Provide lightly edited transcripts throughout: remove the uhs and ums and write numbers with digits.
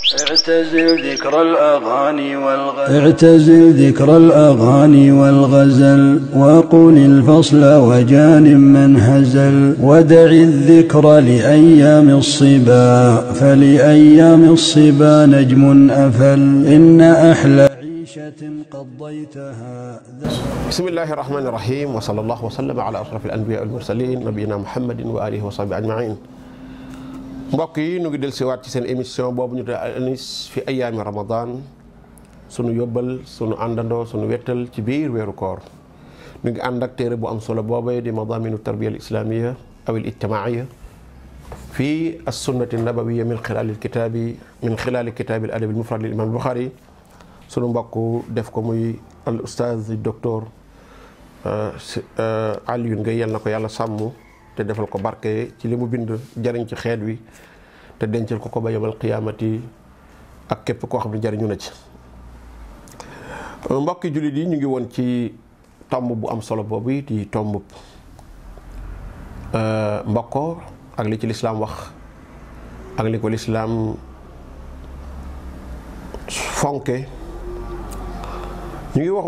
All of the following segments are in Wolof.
اعتزل ذكر الأغاني والغزل وقل الفصل وجان من هزل ودع الذكر لأيام الصبا فلأيام الصبا نجم أفل إن أحلى عيشة قضيتها. بسم الله الرحمن الرحيم وصلى الله وسلم على أشرف الأنبياء والمرسلين نبينا محمد وآله وصحبه أجمعين. mbokk yi ñu ngi del siwaat ci seen émission boobu ñu tuddee Al-Anis fi ayaami Ramadan, sunu yóbbal sunu àndandoo sunu wettal ci biir weeru koor. ñu ngi ànd ak téere bu am solo boobee di madaminu tarbiya al islamia aw al ijtimaiya fi as-sunnati nabawiya min xilaali kitaabi al adab al mufrad lil imam Buxaari. sunu mbokk def ko muy al ustaaz docteur Alioune Guèye, yal na ko yàlla sàmm te defal ko barke ci li mu bind jariñ ci xeet wi te dencal ko ba yawmal qiyaamati ak képp koo xam ne jariñu na ci. mbokki jullit yi ñu ngi woon ci tomb bu am solo boobu di tomb mbokkoo ak li ci lislaam wax ak li ko lislaam fonke. ñu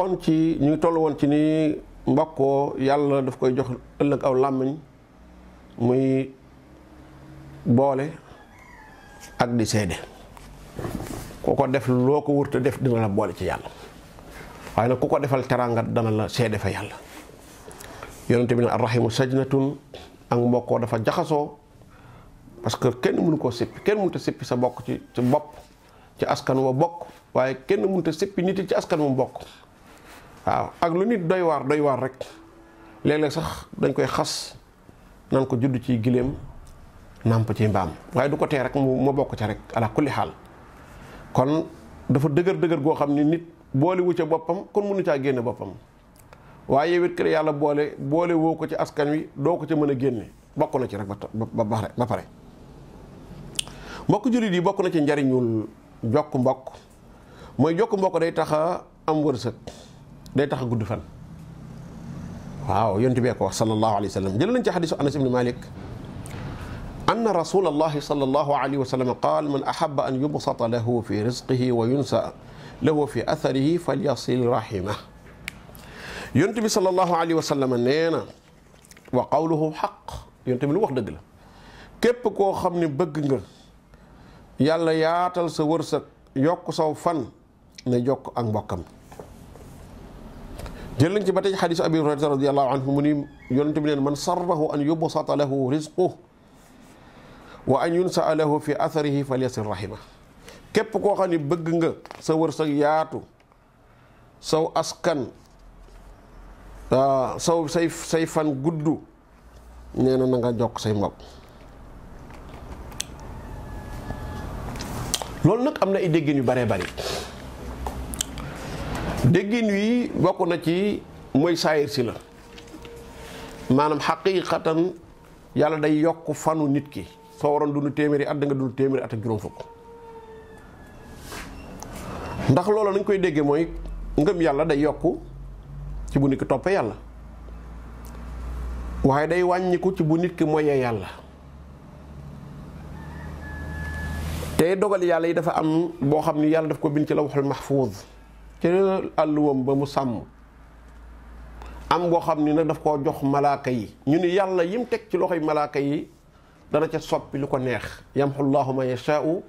ngi toll woon ci ni mbokkoo yàlla daf koy jox ëllëg aw làmmiñ muy boole ak di seede. ku ko def loo ko wërta def dina la boole ci yàlla, waaye nag ku ko defal teraanga dana la seede fa yàlla. yonente bi ne arrahimu sajnatun, ak mbokkoo dafa jaxasoo parce que kenn mënu koo sippi, kenn mënut a sippi sa bokk ci bopp ci askan wa bokk, waaye kenn mënut a sippi nit ci askan mu bokk. waaw ak lu nit doy waar rek léeg-léeg sax dañ koy xas nan ko judd ci giléem nàmp ci mbaam, waaye du ko tee rek mu bokk ca rek ala kulli xaal. kon dafa dëgër goo xam ni nit boole wu ca boppam kon mënu caa génne boppam, waaye yow it que yàlla boole woo ko ci askan wi doo ko ca mën a génne, bokk na ci rek ba pare. mbokk jullit yi, bokk na ci njariñul jokk mbokk mooy jokk mbokk day tax a am wërsëg, day tax a gudd fan. waaw yonent bee ko wax sallallahu alayhi wa sallam. jël nañ ci xadisu Anas ibn Malik anna rasulallahi sallallahu alayhi wa sallam qaal man ahabba an yubsata lahu fi rizqihi wa yunsa lahu fi atharihi falyasil rahimah. yonent bi sallallahu alayhi wa sallam nee na wa qawluhu xaq, yonent bi lu wax dëgg la. képp koo xam ne bëgg nga yàlla yaatal sa wërsëg yokk saw fan ne jokk ak mbokkam. jël nañ ci ba tey xadisu abi hurayrata radiyallahu anhu mu ni yonent bi neen man sarrahu an yubsata lahu rizquhu wa an yunsa lahu fi atharihi falyasil rahima. képp koo xam ne bëgg nga sa wërsëg yaatu, saw askan say fan gudd, nee na nga jokk say mbokk. loolu nag am na ay déggin yu baree bari. déggin wi bokk na ci mooy saayir si la, maanaam xaqiiqatan yàlla day yokk fanu nit ki. soo waroon dund téeméeri at da nga dund téeméeri at ak juróom fukk. ndax loolu nañ koy déggee mooy ngëm yàlla day yokk ci bu nit ki toppee yàlla, waaye day wàññiku ci bu nit ki moyee yàlla. te dogal yàlla yi dafa am boo xam ni yàlla daf ko bind ci lawhul mahfuuz ci àlluwam ba mu sàmm, am boo xam ni nag daf koo jox malaaka yi. ñu ni yàlla yim teg ci loxoy malaaka yi dana ca soppi lu ko neex. yamhu llaahu man yashaa'u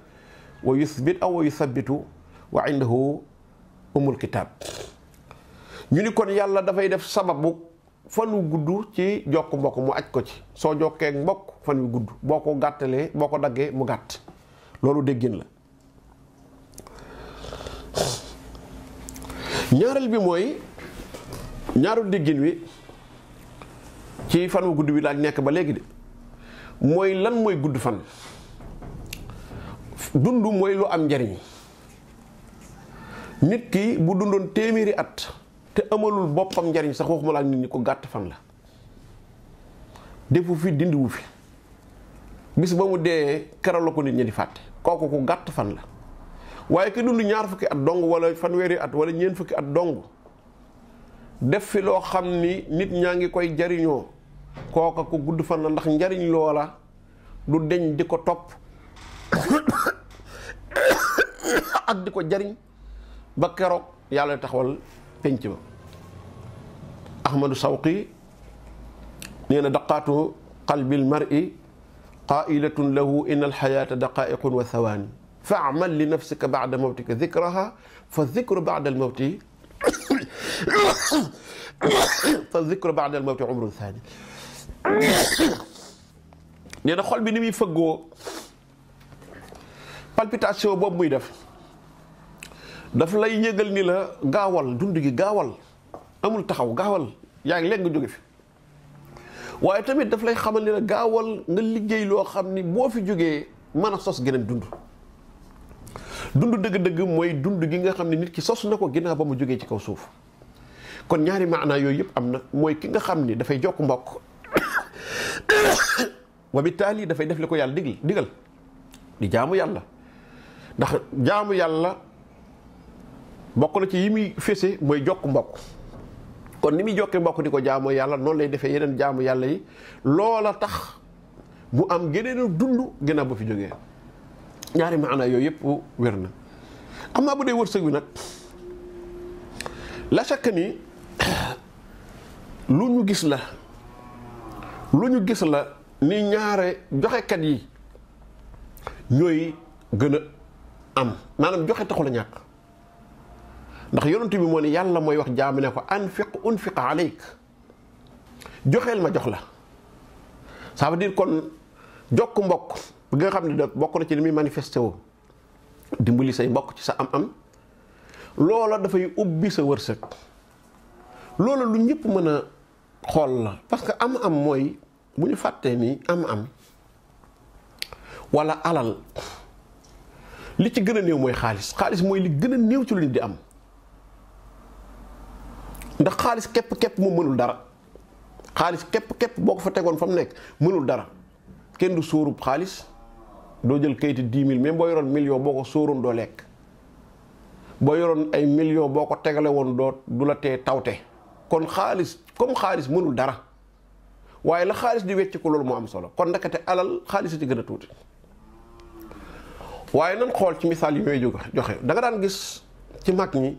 wa yuthbit aw wa yuthabbitu wa indahu umul kitaab. ñu ni kon yàlla dafay def sababu fan wu gudd ci jokk mbokk mu aj ko ci. soo jokkee mbokk fan wu gudd, boo ko gàttalee boo ko daggee mu gàtt. loolu déggin la. ñaareel bi mooy ñaaru déggin wi ci fan wu gudd wi laaj nekk ba léegi de mooy lan mooy gudd fan. dund mooy lu am njariñ. nit ki bu dundoon téeméeri at te amalul boppam njariñ sax waxuma laa nit ñi ko gàtt fan la. defu fi dindiwu fi, bis ba mu dee keroog la ko nit ñi di fàtte. kooku ku gàtt fan la. waaye ki dund ñaar fukki at dong wala fanweeri at wala ñeent fukki at dong def fi loo xam ni nit ñaa ngi koy jariñoo, kooka ku gudd fan la. ndax njariñ loola du deñ di ko topp ak di ko jariñ ba keroog yàlla taxawal penc ba. Ahmadu Sawqi nee na daqaatu qalbil mar'i qaa'ilatun lahu inna alxayaata daqaa'iqun wa thawaani fa'mal li nafsika ba'da mawtika dhikraha fa dhikru ba'da al-mawti umrun thaani. nee na xol bi ni muy fëggoo palpitation boobu muy daf lay yëgal ni la gaawal dund gi gaawal amul taxaw gaawal yaa ngi léegi nga jóge fi waaye tamit daf lay xamal ni la gaawal nga liggéey loo xam ni boo fi jógee mën a sos geneen dund dëgg-dëgg mooy dund gi nga xam ne nit ki sos na ko ginnaaw ba mu jógee ci kaw suuf. kon ñaari maanaa yooyu yëpp am na mooy ki nga xam ni dafay jokk mbokk wa bitaali dafay def li ko yàlla digal di jaamu yàlla ndax jaamu yàlla bokk na ci yi muy fese mooy jokk mbokk. kon ni muy jokkee mbokk di ko jaamoo yàlla noonu lay defee yeneen jaamu yàlla yi loola tax mu am geneen dund ginnaaw ba fi jógee ñaari maanaa yooyu yëpp wér na. am naa bu dee wërsëg wi nag la chaque ni lu ñu gis la ni ñaare joxekat yi ñooy gën a am maanaam joxe taxul a ñàkk. ndax yonent bi moo ne yàlla mooy wax jaamu ne ko unfiq aleyk joxeel ma jox la ça veut dire kon jokk mbokk bi nga xam ne da bokk na ci li muy manifesté woo dimbali say mbokk ci sa am-am loola dafay ubbi sa wërsëg. loola lu ñëpp mën a xool la parce que am-am mooy bu ñu fàttee ni am-am wala alal li ci gën a néew mooy xaalis mooy li gën a néew ci lu nit di am. ndax xaalis képp moom mënul dara xaalis képp boo ko fa tegoon fa mu nekk mënul dara kenn du sóorub xaalis doo jël kayiti 10 000 même boo yoroon million boo ko sóoroon doo lekk boo yoroon ay million boo ko tegale woon du la tee tawte. kon xaalis mënul dara waaye la xaalis di wecc ko loolu moo am solo kon ndekete alal xaalis ci gën a tuuti. waaye nan xool ci misaal yi may joxe da nga daan gis ci mag ñi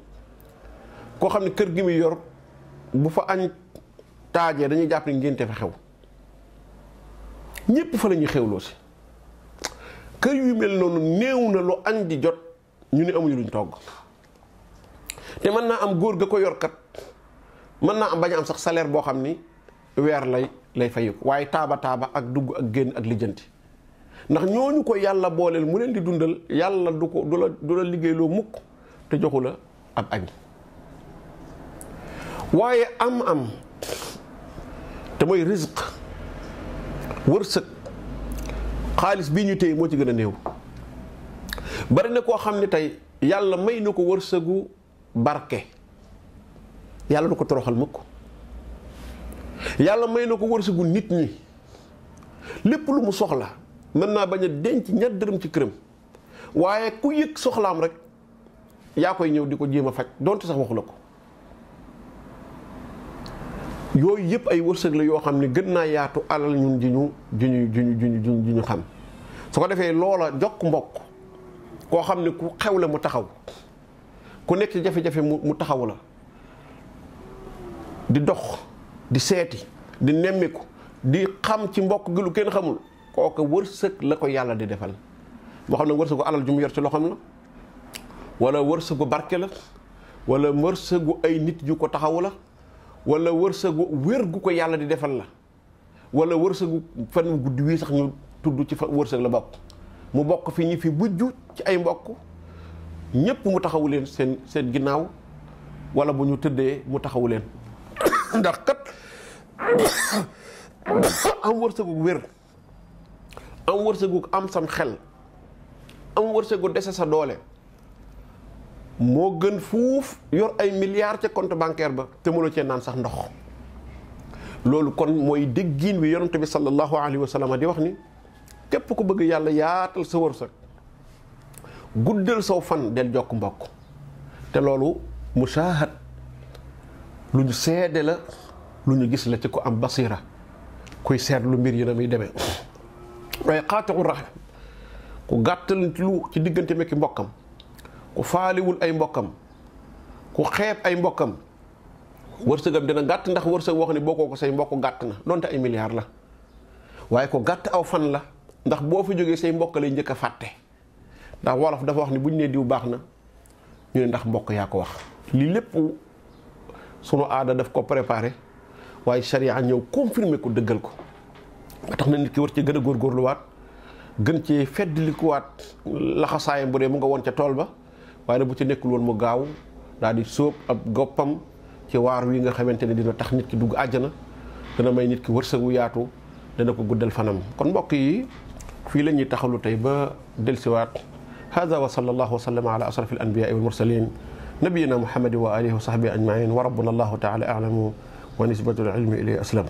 koo xam ne kër gi muy yor bu fa añ taajee dañuy jàpp ne ngénte fa xew ñépp fa la ñuy xewloo si. kër yu mel noonu néew na lu añ di jot ñu ne amuñu luñ togg te mën naa am góor ga ko yor kat mën naa am bañ a am sax salaire boo xam ni weer lay fayu ko waaye taaba ak dugg ak génn ak lijjanti ndax ñooñu ko yàlla booleel mu leen di dundal yàlla du la liggéeyloo mukk te joxu la ab añ. waaye am te mooy rizq wërsëg xaalis bii ñu téye moo ci gën a néew. bari na koo xam ne tey yàlla may na ko wërsëgu barke yàlla du ko toroxal mukk. yàlla may na ko wërsëgu nit ñi lépp lu mu soxla mën naa bañ a denc ñaar dërëm ci këram waaye ku yëg soxlaam rek yaa koy ñëw di ko jéem a faj donte sax waxu la ko. yooyu yëpp ay wërsëg la yoo xam ne gën naa yaatu alal ñun ji ñu xam su ko defee loola jokk mbokk koo xam ne ku xew la mu taxaw ku nekk ci jafe-jafe mu taxaw la di dox di seeti di nemmiku di xam ci mbokk gi lu kenn xamul kooku wërsëg la ko yàlla di defal moo xam ne wërsëgu alal ju mu yor ci loxoom la wala wërsëgu barke la wala wërsëgu ay nit yu ko taxaw la wala wërsëgu wér gu ko yàlla di defal la wala wërsëgu fan guddi wii sax ñu tudd ci fa wërsëg la bokk mu bokk fi ñi fi bujju ci ay mbokk ñépp mu taxawu leen seen ginnaaw wala bu ñu tëddee mu taxawu leen ndax kat am wërsëgu wér am wërsëgu am sam xel am wërsëgu dese sa doole moo gën fuuf yor ay milliards ca compte bancaire ba te mënoo cee naan sax ndox. loolu kon mooy déggiin wi yonent bi sallallahu alayhi wa sallam di wax ni képp ku bëgg yàlla yaatal sa wërsëg guddal saw fan del jokk mbokk te loolu musaahad lu ñu seede la lu ñu gis la ci ko am basira kuy seetlu mbir yi na muy demee waaye xaatiqu rahim ku gàttal lu ci diggante mekki mbokkam ku faaliwul ay mbokkam ku xeeb ay mbokkam wërsëgam dina gàtt ndax wërsëg wax ni bokkoo ko say mbokk gàtt na donte ay milliards la waaye ko gàtt aw fan la ndax boo fi jógee say mbokk lay njëkk a fàtte ndax wolof dafa wax ni bu ñu nee diw baax na ñu ne ndax mbokk yaa ko wax lii lépp sunu aada daf ko préparé waaye sharia ñëw confirmer ko dëggal ko nga tax na nit ki war ci gën a góorgóorluwaat gën ci feddlikuwaat laxasaayam bu dee mu nga woon ca tool ba waaye nag bu ci nekkul woon mu gaaw daal di sóob ab goppam ci waar wi nga xamante ne dina tax nit ki dugg àjjana dana may nit ki wërsëgu yaatu dana ko guddal fanam kon mbokk yi fii la ñuy taxalu tey ba delsiwaat hada wa sallallahu wa sallama ala asrafil anbiyaai wal mursalin nabiyina muhammadin wa alihi wa sahbihi ajmain wa rabbuna allahu taala a'lamu wa nisbatul ilmi ilayhi aslam